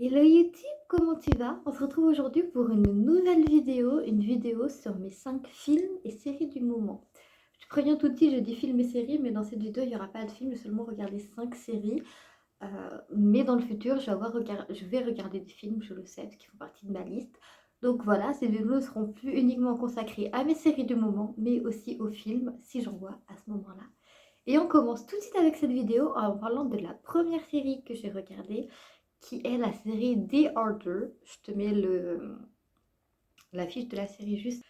Hello YouTube, comment tu vas? On se retrouve aujourd'hui pour une nouvelle vidéo, une vidéo sur mes 5 films et séries du moment. Je te préviens tout de suite, je dis films et séries, mais dans cette vidéo, il n'y aura pas de film, je vais seulement regarder 5 séries. Mais dans le futur, je vais regarder des films, je le sais, parce qu'ils font partie de ma liste. Donc voilà, ces vidéos ne seront plus uniquement consacrées à mes séries du moment, mais aussi aux films, si j'en vois à ce moment-là. Et on commence tout de suite avec cette vidéo en parlant de la première série que j'ai regardée, qui est la série The Order. Je te mets la fiche de la série juste.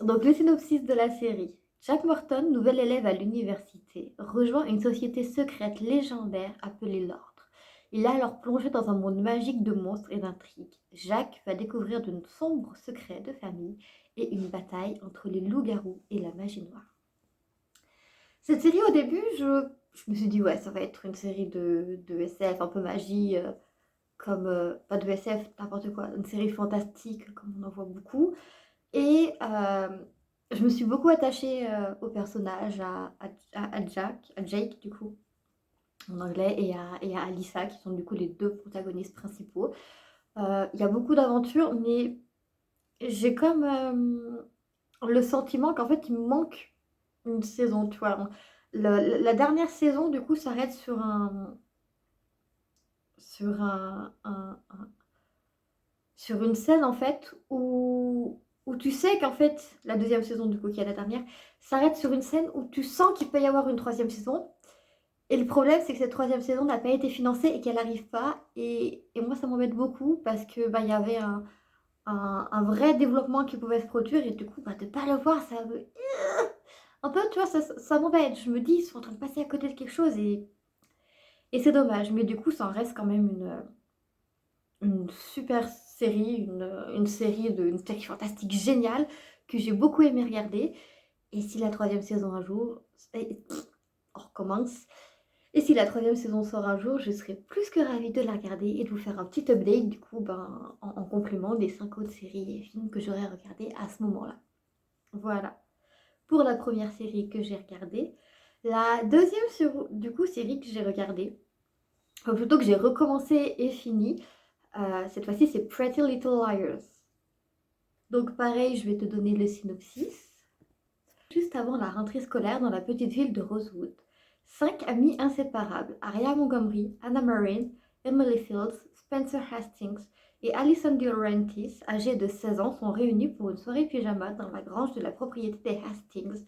Donc le synopsis de la série. Jack Morton, nouvel élève à l'université, rejoint une société secrète légendaire appelée l'Ordre. Il est alors plongé dans un monde magique de monstres et d'intrigues. Jack va découvrir de sombres secrets de famille et une bataille entre les loups-garous et la magie noire. Cette série, au début, je me suis dit, ouais, ça va être une série de SF, un peu magie, comme, pas de SF, n'importe quoi, une série fantastique, comme on en voit beaucoup. Et je me suis beaucoup attachée au personnage, à Jake, du coup, en anglais, et à Alyssa, qui sont du coup les deux protagonistes principaux. Il y a beaucoup d'aventures, mais j'ai comme le sentiment qu'en fait, il me manque une saison, tu vois. La dernière saison, du coup, s'arrête sur une scène, en fait, où tu sais qu'en fait, la deuxième saison, du coup, qui est la dernière, s'arrête sur une scène où tu sens qu'il peut y avoir une troisième saison. Et le problème, c'est que cette troisième saison n'a pas été financée et qu'elle n'arrive pas. Et moi, ça m'embête beaucoup parce que bah, y avait un vrai développement qui pouvait se produire. Et du coup, bah, de ne pas le voir, ça me... Un peu, tu vois, ça m'embête. Je me dis, ils sont en train de passer à côté de quelque chose et c'est dommage. Mais du coup, ça en reste quand même une super série, une série une série fantastique géniale que j'ai beaucoup aimé regarder. Et si la troisième saison un jour, on recommence. Et si la troisième saison sort un jour, je serai plus que ravie de la regarder et de vous faire un petit update du coup en complément des 5 autres séries et films que j'aurais regardés à ce moment-là. Voilà pour la première série que j'ai regardée. La deuxième du coup série que j'ai regardée, enfin plutôt que j'ai recommencé et fini, cette fois-ci, c'est Pretty Little Liars. Donc pareil, je vais te donner le synopsis. Juste avant la rentrée scolaire dans la petite ville de Rosewood, 5 amis inséparables, Aria Montgomery, Anna Marin, Emily Fields, Spencer Hastings et Alison De Laurentiis, âgés de 16 ans, sont réunis pour une soirée pyjama dans la grange de la propriété des Hastings,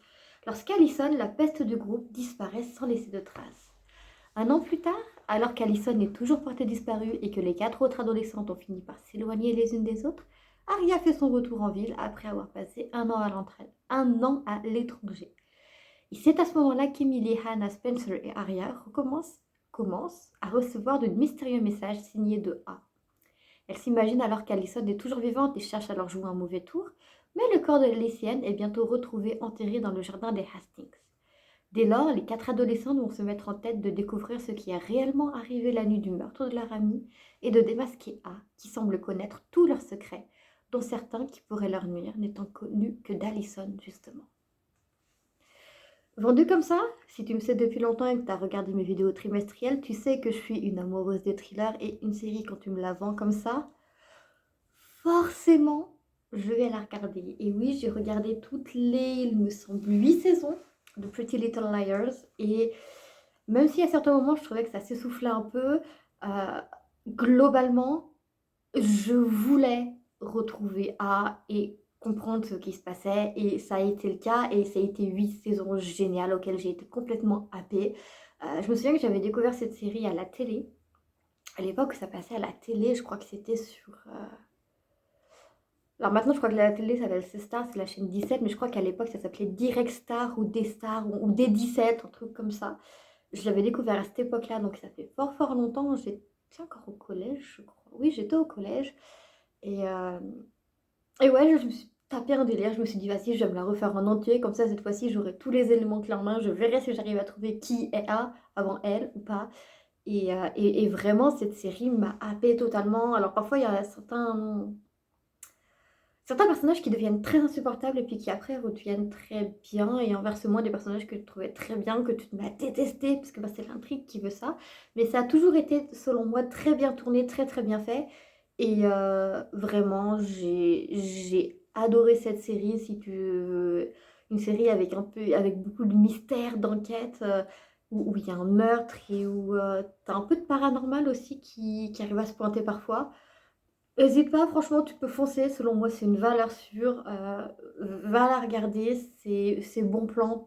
lorsqu'Alison, la peste du groupe, disparaît sans laisser de traces. Un an plus tard, alors qu'Alison est toujours portée disparue et que les 4 autres adolescentes ont fini par s'éloigner les unes des autres, Aria fait son retour en ville après avoir passé un an à l'étranger. Et c'est à ce moment-là qu'Emily, Hannah, Spencer et Aria commencent à recevoir de mystérieux messages signés de A. Elles s'imaginent alors qu'Alison est toujours vivante et cherchent à leur jouer un mauvais tour, mais le corps de la lycéenne est bientôt retrouvé enterré dans le jardin des Hastings. Dès lors, les 4 adolescentes vont se mettre en tête de découvrir ce qui est réellement arrivé la nuit du meurtre de leur amie et de démasquer A, qui semble connaître tous leurs secrets, dont certains qui pourraient leur nuire, n'étant connus que d'Alison, justement. Vendu comme ça, si tu me sais depuis longtemps et que tu as regardé mes vidéos trimestrielles, tu sais que je suis une amoureuse des thrillers et une série, quand tu me la vends comme ça, forcément, je vais la regarder. Et oui, j'ai regardé il me semble, 8 saisons de Pretty Little Liars. Et même si à certains moments, je trouvais que ça s'essoufflait un peu, globalement, je voulais retrouver A et comprendre ce qui se passait. Et ça a été le cas. Et ça a été 8 saisons géniales auxquelles j'ai été complètement happée. Je me souviens que j'avais découvert cette série à la télé. À l'époque, ça passait à la télé, je crois que c'était sur... Alors maintenant, je crois que la télé s'appelle C-Star, c'est la chaîne 17, mais je crois qu'à l'époque, ça s'appelait Direct Star ou D-Star ou D17, un truc comme ça. Je l'avais découvert à cette époque-là, donc ça fait fort fort longtemps. J'étais encore au collège, je crois. Oui, j'étais au collège. Et, euh, et ouais, je me suis tapé un délire. Je me suis dit, vas-y, je vais me la refaire en entier. Comme ça, cette fois-ci, j'aurai tous les éléments clés en main. Je verrai si j'arrive à trouver qui est A avant elle ou pas. Et vraiment, cette série m'a happée totalement. Alors parfois, il y a certains personnages qui deviennent très insupportables et puis qui après redeviennent très bien et inversement des personnages que tu trouvais très bien, que tu te mets à détester parce que, bah, c'est l'intrigue qui veut ça. Mais ça a toujours été, selon moi, très bien tourné, très, très bien fait et vraiment j'ai adoré cette série. Si tu veux une série avec beaucoup de mystère, d'enquête, où il y a un meurtre et où, tu as un peu de paranormal aussi qui arrive à se pointer parfois. Hésite pas, franchement, tu peux foncer. Selon moi, c'est une valeur sûre. Va la regarder, c'est bon plan,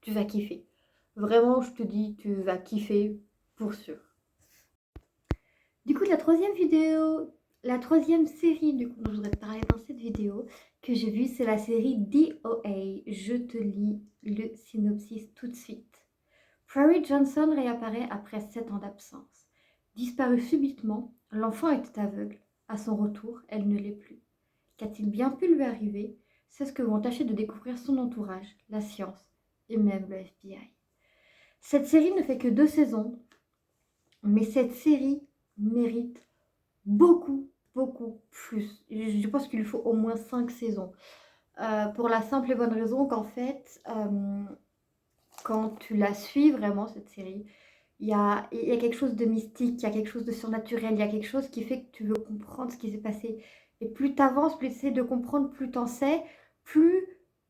tu vas kiffer. Vraiment, je te dis, tu vas kiffer pour sûr. Du coup, la troisième série du coup, dont je voudrais te parler dans cette vidéo que j'ai vue, c'est la série DOA. Je te lis le synopsis tout de suite. Prairie Johnson réapparaît après 7 ans d'absence. Disparue subitement, l'enfant était aveugle. À son retour, elle ne l'est plus. Qu'a-t-il bien pu lui arriver? C'est ce que vont tâcher de découvrir son entourage, la science et même le FBI. Cette série ne fait que 2 saisons, mais cette série mérite beaucoup, beaucoup plus. Je pense qu'il lui faut au moins 5 saisons. Pour la simple et bonne raison qu'en fait, quand tu la suis vraiment, cette série, il y a quelque chose de mystique, il y a quelque chose de surnaturel, il y a quelque chose qui fait que tu veux comprendre ce qui s'est passé. Et plus tu avances, plus tu essaies de comprendre, plus tu en sais, plus,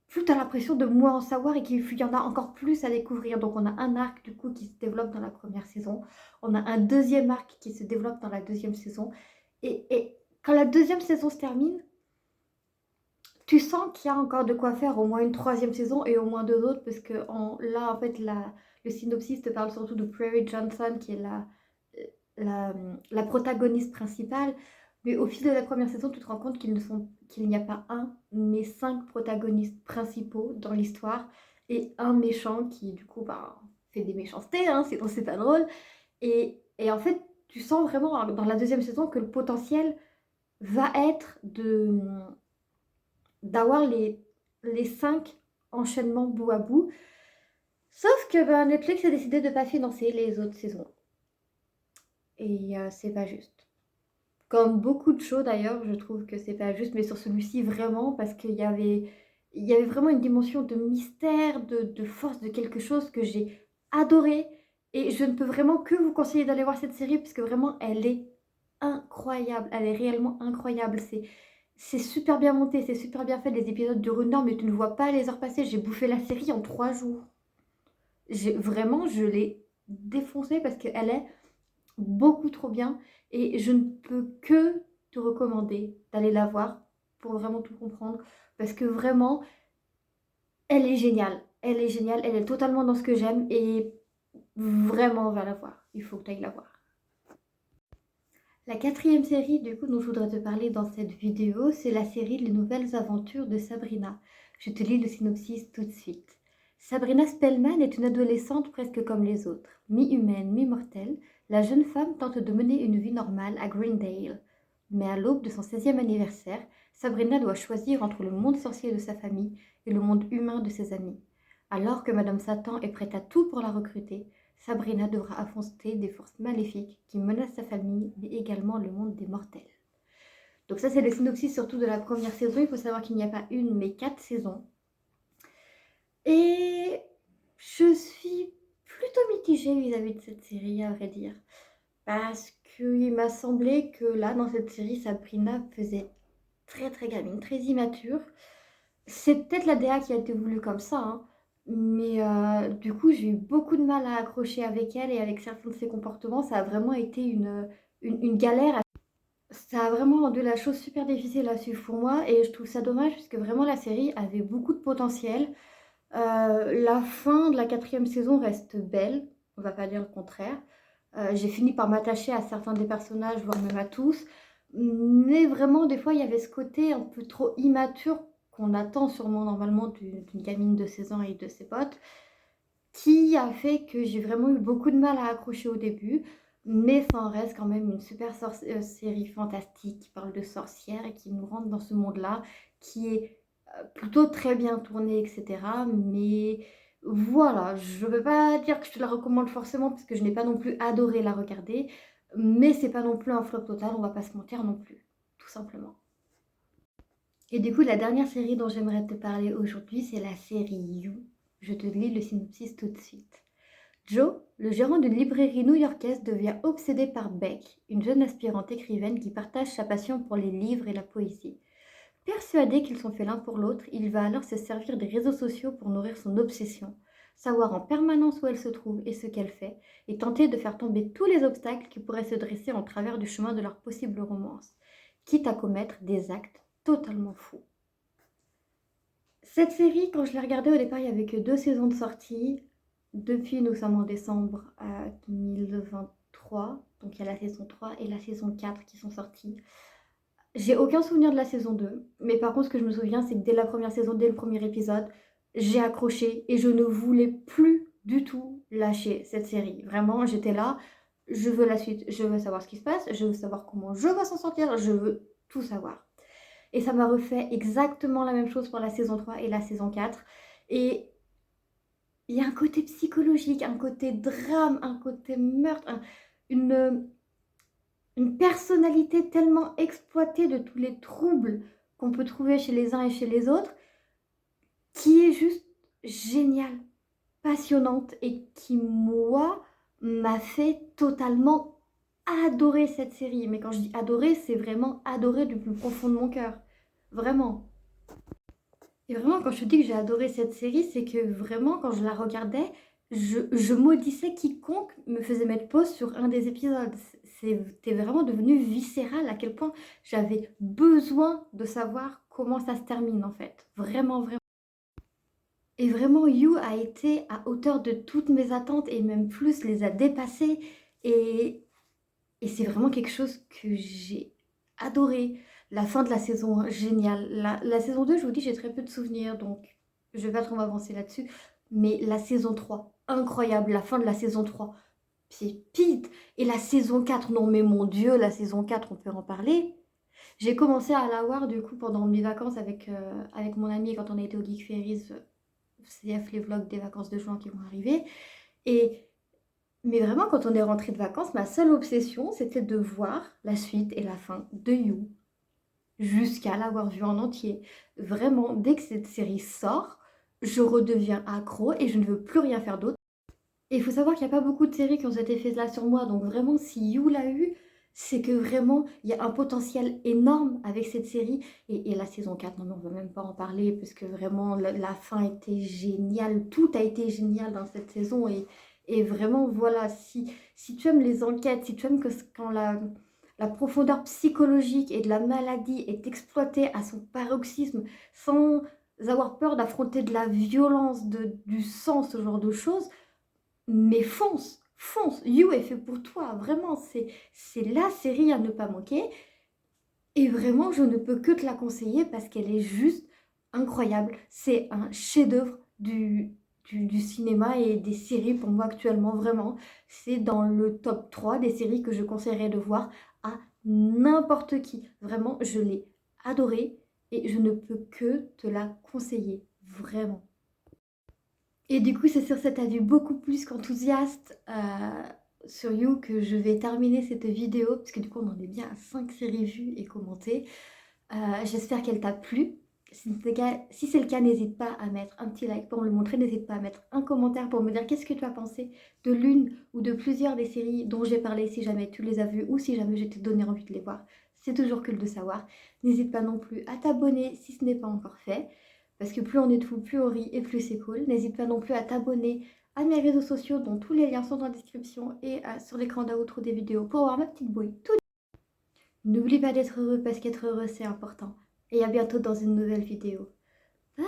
plus tu as l'impression de moins en savoir et qu'il y en a encore plus à découvrir. Donc on a un arc du coup qui se développe dans la première saison, on a un deuxième arc qui se développe dans la deuxième saison. Et quand la deuxième saison se termine, tu sens qu'il y a encore de quoi faire au moins une troisième saison et au moins deux autres parce que là, en fait, le synopsis te parle surtout de Prairie Johnson qui est la protagoniste principale. Mais au fil de la première saison, tu te rends compte qu'il n'y a pas un, mais 5 protagonistes principaux dans l'histoire et un méchant qui, du coup, bah, fait des méchancetés, hein, sinon c'est pas drôle. Et en fait, tu sens vraiment dans la deuxième saison que le potentiel va être d'avoir les 5 enchaînements bout à bout. Sauf que ben, Netflix a décidé de ne pas financer les autres saisons. Et c'est pas juste. Comme beaucoup de shows d'ailleurs, je trouve que c'est pas juste, mais sur celui-ci vraiment, parce qu'il y avait vraiment une dimension de mystère, de force, de quelque chose que j'ai adoré. Et je ne peux vraiment que vous conseiller d'aller voir cette série, parce que vraiment, elle est incroyable. Elle est réellement incroyable. C'est super bien monté, c'est super bien fait. Les épisodes durent 1 heure, mais tu ne vois pas les heures passer. J'ai bouffé la série en 3 jours. Vraiment, je l'ai défoncée parce qu'elle est beaucoup trop bien. Et je ne peux que te recommander d'aller la voir pour vraiment tout comprendre. Parce que vraiment, elle est géniale. Elle est géniale, elle est totalement dans ce que j'aime. Et vraiment, va la voir. Il faut que tu ailles la voir. La quatrième série du coup dont je voudrais te parler dans cette vidéo, c'est la série Les Nouvelles Aventures de Sabrina. Je te lis le synopsis tout de suite. Sabrina Spellman est une adolescente presque comme les autres. Mi-humaine, mi-mortelle, la jeune femme tente de mener une vie normale à Greendale. Mais à l'aube de son 16e anniversaire, Sabrina doit choisir entre le monde sorcier de sa famille et le monde humain de ses amis. Alors que Madame Satan est prête à tout pour la recruter, Sabrina devra affronter des forces maléfiques qui menacent sa famille, mais également le monde des mortels. Donc ça, c'est le synopsis surtout de la première saison. Il faut savoir qu'il n'y a pas une, mais 4 saisons. Et je suis plutôt mitigée vis-à-vis de cette série, à vrai dire. Parce qu'il m'a semblé que là, dans cette série, Sabrina faisait très très gamine, très immature. C'est peut-être la DA qui a été voulue comme ça, hein. Mais du coup, j'ai eu beaucoup de mal à accrocher avec elle et avec certains de ses comportements. Ça a vraiment été une galère. Ça a vraiment rendu la chose super difficile à suivre pour moi et je trouve ça dommage parce que vraiment la série avait beaucoup de potentiel. La fin de la 4e saison reste belle, on va pas dire le contraire. J'ai fini par m'attacher à certains des personnages, voire même à tous. Mais vraiment, des fois, il y avait ce côté un peu trop immature qu'on attend sûrement normalement d'une gamine de 16 ans et de ses potes, qui a fait que j'ai vraiment eu beaucoup de mal à accrocher au début. Mais ça en reste quand même une super série fantastique qui parle de sorcières et qui nous rentre dans ce monde-là, qui est plutôt très bien tournée, etc. Mais voilà, je ne veux pas dire que je te la recommande forcément parce que je n'ai pas non plus adoré la regarder. Mais c'est pas non plus un flop total, on va pas se mentir non plus, tout simplement. Et du coup, la dernière série dont j'aimerais te parler aujourd'hui, c'est la série You. Je te lis le synopsis tout de suite. Joe, le gérant d'une librairie new-yorkaise, devient obsédé par Beck, une jeune aspirante écrivaine qui partage sa passion pour les livres et la poésie. Persuadé qu'ils sont faits l'un pour l'autre, il va alors se servir des réseaux sociaux pour nourrir son obsession, savoir en permanence où elle se trouve et ce qu'elle fait, et tenter de faire tomber tous les obstacles qui pourraient se dresser en travers du chemin de leur possible romance, quitte à commettre des actes totalement fous. Cette série, quand je l'ai regardée au départ, il n'y avait que 2 saisons de sortie. Depuis, nous sommes en décembre 2023, donc il y a la saison 3 et la saison 4 qui sont sorties. J'ai aucun souvenir de la saison 2, mais par contre, ce que je me souviens, c'est que dès la première saison, dès le premier épisode, j'ai accroché et je ne voulais plus du tout lâcher cette série. Vraiment, j'étais là, je veux la suite, je veux savoir ce qui se passe, je veux savoir comment je vais s'en sortir, je veux tout savoir. Et ça m'a refait exactement la même chose pour la saison 3 et la saison 4. Et il y a un côté psychologique, un côté drame, un côté meurtre, une, une personnalité tellement exploitée de tous les troubles qu'on peut trouver chez les uns et chez les autres, qui est juste géniale, passionnante et qui, moi, m'a fait totalement adorer cette série. Mais quand je dis adorer, c'est vraiment adorer du plus profond de mon cœur. Vraiment. Et vraiment, quand je te dis que j'ai adoré cette série, c'est que vraiment, quand je la regardais, je maudissais quiconque me faisait mettre pause sur un des épisodes. C'était vraiment devenu viscéral à quel point j'avais besoin de savoir comment ça se termine en fait. Vraiment, vraiment. Et vraiment, You a été à hauteur de toutes mes attentes et même plus les a dépassées. Et, et c'est vraiment quelque chose que j'ai adoré. La fin de la saison 1, géniale. La saison 2, je vous dis, j'ai très peu de souvenirs, donc je vais pas trop m'avancer là-dessus. Mais la saison 3, incroyable. La fin de la saison 3, pépite. Et la saison 4, non mais mon Dieu, la saison 4, on peut en parler. J'ai commencé à la voir du coup pendant mes vacances avec mon ami quand on a été au Geek Ferries, CF les vlogs des vacances de juin qui vont arriver. Et mais vraiment, quand on est rentré de vacances, ma seule obsession, c'était de voir la suite et la fin de You, jusqu'à l'avoir vue en entier. Vraiment, dès que cette série sort, je redeviens accro et je ne veux plus rien faire d'autre. Et il faut savoir qu'il n'y a pas beaucoup de séries qui ont cet effet-là sur moi, donc vraiment, si You l'a eu, c'est que vraiment, il y a un potentiel énorme avec cette série. Et la saison 4, non mais on ne va même pas en parler, parce que vraiment, la fin était géniale, tout a été génial dans cette saison. Et vraiment, voilà, si tu aimes les enquêtes, si tu aimes quand la profondeur psychologique et de la maladie est exploitée à son paroxysme, sans avoir peur d'affronter de la violence, du sang, ce genre de choses, mais fonce, fonce, You est fait pour toi, vraiment, c'est la série à ne pas manquer. Et vraiment, je ne peux que te la conseiller parce qu'elle est juste incroyable. C'est un chef-d'œuvre du cinéma et des séries pour moi actuellement, vraiment. C'est dans le top 3 des séries que je conseillerais de voir à n'importe qui. Vraiment, je l'ai adorée et je ne peux que te la conseiller, vraiment. Et du coup, c'est sur cet avis beaucoup plus qu'enthousiaste sur You que je vais terminer cette vidéo, parce que du coup, on en est bien à 5 séries vues et commentées. J'espère qu'elle t'a plu. Si c'est le cas, n'hésite pas à mettre un petit like pour me le montrer. N'hésite pas à mettre un commentaire pour me dire qu'est-ce que tu as pensé de l'une ou de plusieurs des séries dont j'ai parlé, si jamais tu les as vues ou si jamais je t'ai donné envie de les voir. C'est toujours cool de savoir. N'hésite pas non plus à t'abonner si ce n'est pas encore fait. Parce que plus on est de fous, plus on rit et plus c'est cool. N'hésite pas non plus à t'abonner à mes réseaux sociaux dont tous les liens sont dans la description et sur l'écran d'outro des vidéos pour voir ma petite bouille. N'oublie pas d'être heureux parce qu'être heureux c'est important. Et à bientôt dans une nouvelle vidéo. Bye.